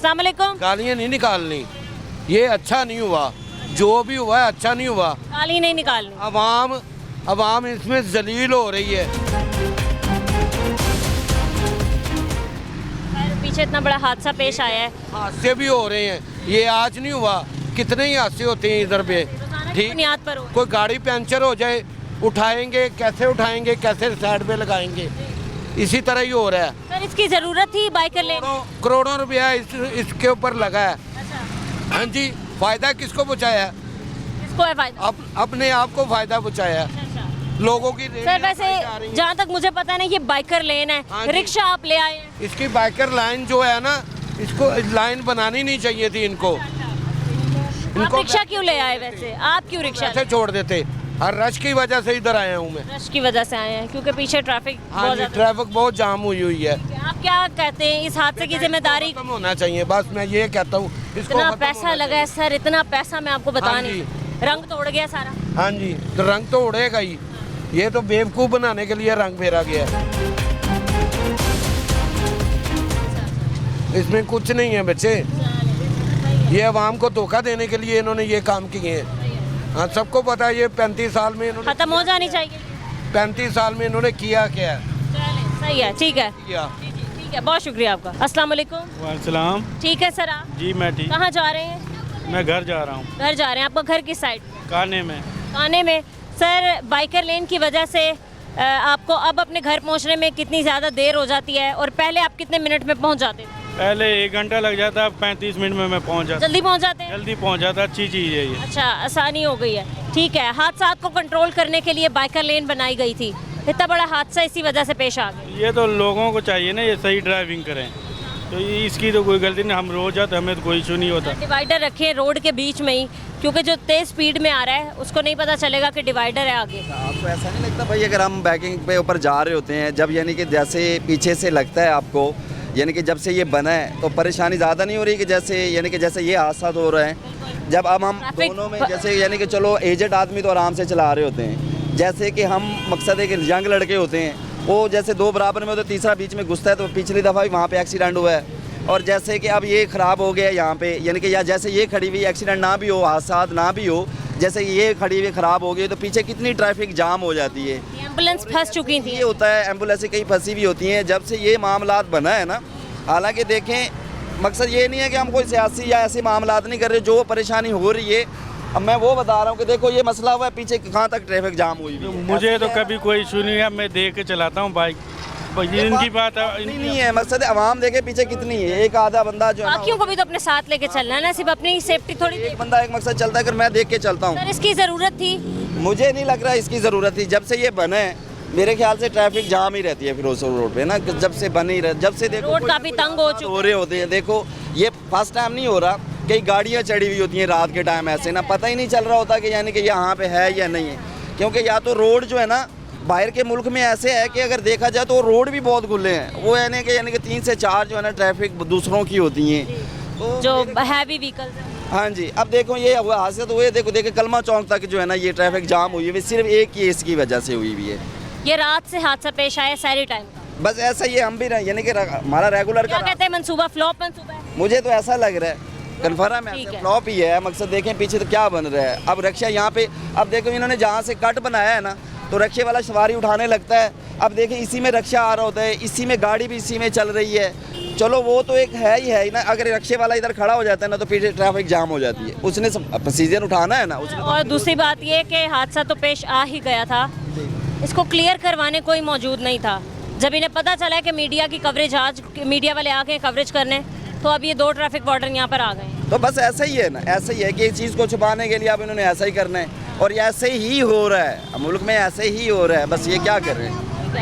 अस्सलाम वालेकुम। गालियाँ नहीं निकालनी, ये अच्छा नहीं हुआ, जो भी हुआ है अच्छा नहीं हुआ। गाली नहीं निकालनी। अवाम इसमें जलील हो रही है। खैर, पीछे इतना बड़ा हादसा पेश आया है। हादसे भी हो रहे हैं, ये आज नहीं हुआ, कितने ही हादसे होते हैं इधर पे। ठीक, बुनियाद पर हो। कोई गाड़ी पंचर हो जाए, उठाएंगे कैसे साइड पे लगाएंगे, इसी तरह ही हो रहा है। सर इसकी जरूरत थी बाइकर लेने। करोड़ों रुपया इसके ऊपर लगा है। अच्छा, हाँ जी, फायदा किसको पहुँचाया है? इसको है फायदा। अपने आप को फायदा पहुँचाया है। अच्छा। लोगों की सर वैसे जहाँ तक मुझे पता नहीं, ये बाइकर लेन है, हाँ जी। रिक्शा आप ले आए हैं। इसकी बाइकर लाइन जो है ना, इसको लाइन बनानी नहीं चाहिए थी इनको। आप रिक्शा क्यों ले आए वैसे? आप क्यों रिक्शा ऐसे छोड़ देते, हर रश की वजह से इधर आया हूँ मैं। रश की वजह से आए हैं क्योंकि पीछे ट्रैफिक हाँ बहुत जी, ज्यादा। ट्रैफिक बहुत जाम हुई है। आप क्या कहते हैं, इस हादसे की जिम्मेदारी? खत्म होना चाहिए, बस मैं ये कहता हूँ। इसको इतना खत्म पैसा होना लगा है सर, इतना पैसा मैं आपको बता हाँ नहीं। जी। रंग तोड़ गया सारा। चाहिए। हाँ जी, तो रंग तो उड़ेगा ही, ये तो बेवकूफ़ बनाने के लिए रंग फेरा गया है। इसमें कुछ नहीं है बच्चे, ये अवाम को धोखा देने के लिए इन्होंने ये काम किए हैं। हाँ, सबको पता है ये 35 साल में इन्होंने खत्म हो जानी चाहिए। 35 साल में इन्होंने किया क्या है? चलें, सही है, ठीक है। किया। ठीक है, बहुत शुक्रिया आपका। अस्सलाम वालेकुम। वालेकुम। ठीक है सर, आप जी मैं ठीक, कहाँ जा रहे हैं? मैं घर जा रहा हूँ, घर जा रहे हैं। आपका घर किस साइड? काने में। आने में। सर बाइकर लेन की वजह से आपको अब अपने घर पहुंचने में कितनी ज़्यादा देर हो जाती है, और पहले आप कितने मिनट में पहुंच जाते थे? पहले 1 घंटा लग जाता, अब 35 मिनट में मैं पहुँच जाता। जल्दी पहुंच जाते हैं? जल्दी पहुँच जाता, अच्छी चीज़ है ये। अच्छा, आसानी हो गई है। ठीक है, हादसा को कंट्रोल करने के लिए बाइकर लेन बनाई गई थी, इतना बड़ा हादसा इसी वजह से पेश आ गया। ये तो लोगों को चाहिए ना, ये सही ड्राइविंग करें, तो इसकी तो कोई गलती नहीं। हम रोज जाते, हमें तो कोई इशू नहीं होता। डिवाइडर रखे रोड के बीच में ही, क्योंकि जो तेज स्पीड में आ रहा है उसको नहीं पता चलेगा कि डिवाइडर है आगे। आपको ऐसा नहीं लगता भाई, अगर हम बैकिंग पे ऊपर जा रहे होते हैं, जब यानी कि जैसे पीछे से लगता है आपको, यानी कि जब से ये बना है तो परेशानी ज़्यादा नहीं हो रही कि जैसे यानी कि जैसे ये हादसा हो रहा है। जब अब हम दोनों में जैसे यानी कि चलो एजेड आदमी तो आराम से चला रहे होते हैं, जैसे कि हम मकसद है कि यंग लड़के होते हैं, वो जैसे दो बराबर में होते, तीसरा बीच में घुसता है। तो पिछली दफ़ा भी वहाँ पे एक्सीडेंट हुआ है, और जैसे कि अब ये ख़राब हो गया यहाँ पे, यानी कि या जैसे ये खड़ी हुई एक्सीडेंट ना भी हो, हादसा ना भी हो, जैसे ये खड़ी हुई ख़राब हो गई तो पीछे कितनी ट्रैफिक जाम हो जाती है। एम्बुलेंस फंस चुकी थी। ये होता है, एम्बुलेंसें कई फंसी भी होती हैं जब से ये मामलात बना है ना। हालांकि देखें, मकसद ये नहीं है कि हम कोई सियासी या ऐसे मामलात नहीं कर रहे, जो परेशानी हो रही है अब मैं वो बता रहा हूँ कि देखो ये मसला हुआ है, पीछे कहाँ तक ट्रैफिक जाम हुई हुई है। मुझे तो कभी कोई इशू नहीं है, मैं देख के चलाता हूँ बाइक। इनकी बात नहीं है, मकसद है आवाम देखे पीछे कितनी है। एक आधा बंदा जो है ना, बाकियों को भी तो अपने साथ लेके चलना है ना, सिर्फ अपनी सेफ्टी थोड़ी। एक बंदा एक मकसद चलता है, अगर मैं देख के चलता हूँ। सर इसकी ज़रूरत थी? मुझे नहीं लग रहा इसकी ज़रूरत थी। जब से ये बने मेरे ख्याल से ट्रैफिक जाम ही रहती है फिरोजपुर रोड पे ना, जब से बनी जब से देखो रोड काफ़ी तंग हो रहे होते हैं। देखो ये फर्स्ट टाइम नहीं हो रहा, कई गाड़ियाँ चढ़ी हुई होती हैं रात के टाइम ऐसे ना, पता ही नहीं चल रहा होता कि यानी कि यहाँ पे है या नहीं है। क्योंकि या तो रोड जो है ना बाहर के मुल्क में ऐसे है कि अगर देखा जाए तो रोड भी बहुत खुले हैं, वो यानी कि 3 से 4 जो है ना ट्रैफिक दूसरों की होती हैं, तो जो हैवी व्हीकल। हाँ जी। अब देखो ये हुआ हादसा, तो ये देखो कलमा चौक तक जो है ना ये ट्रैफिक जाम हुई है, सिर्फ एक केस की वजह से हुई हुई है। ये रात से हादसा पेश आया सारी टाइम का। बस ऐसा ही है, हम भी यानी कि हमारा रेगुलर क्या का कहते हैं, मंसूबा फ्लॉप मंसूबा है? मुझे तो ऐसा लग रहा है कन्फर्म ठीक है, है। फ्लॉप ही है। मकसद देखें पीछे तो क्या बन रहा है। अब रक्षा यहाँ पे, अब देखो इन्होंने जहाँ से कट बनाया है ना, तो रक्षे वाला सवारी उठाने लगता है। अब देखें इसी में रक्षा आ रहा होता है, इसी में गाड़ी भी इसी में चल रही है। चलो वो तो एक है ही ना, अगर रक्षे वाला इधर खड़ा हो जाता है ना तो पीछे ट्रैफिक जाम हो जाती है। उसने प्रोसीजर उठाना है ना उसने। और दूसरी बात ये कि हादसा तो पेश आ ही गया था, इसको क्लियर करवाने कोई मौजूद नहीं था। जब इन्हें पता चला कि मीडिया की कवरेज, आज मीडिया वाले आ गए कवरेज करने, तो अब ये 2 ट्रैफिक वार्डन यहाँ पर आ गए हैं। तो बस ऐसा ही है ना, ऐसा ही है कि इस चीज़ को छुपाने के लिए अब इन्होंने ऐसा ही करना है, और ये ऐसे ही हो रहा है मुल्क में, ऐसे ही हो रहा है। बस ये क्या कर रहे हैं।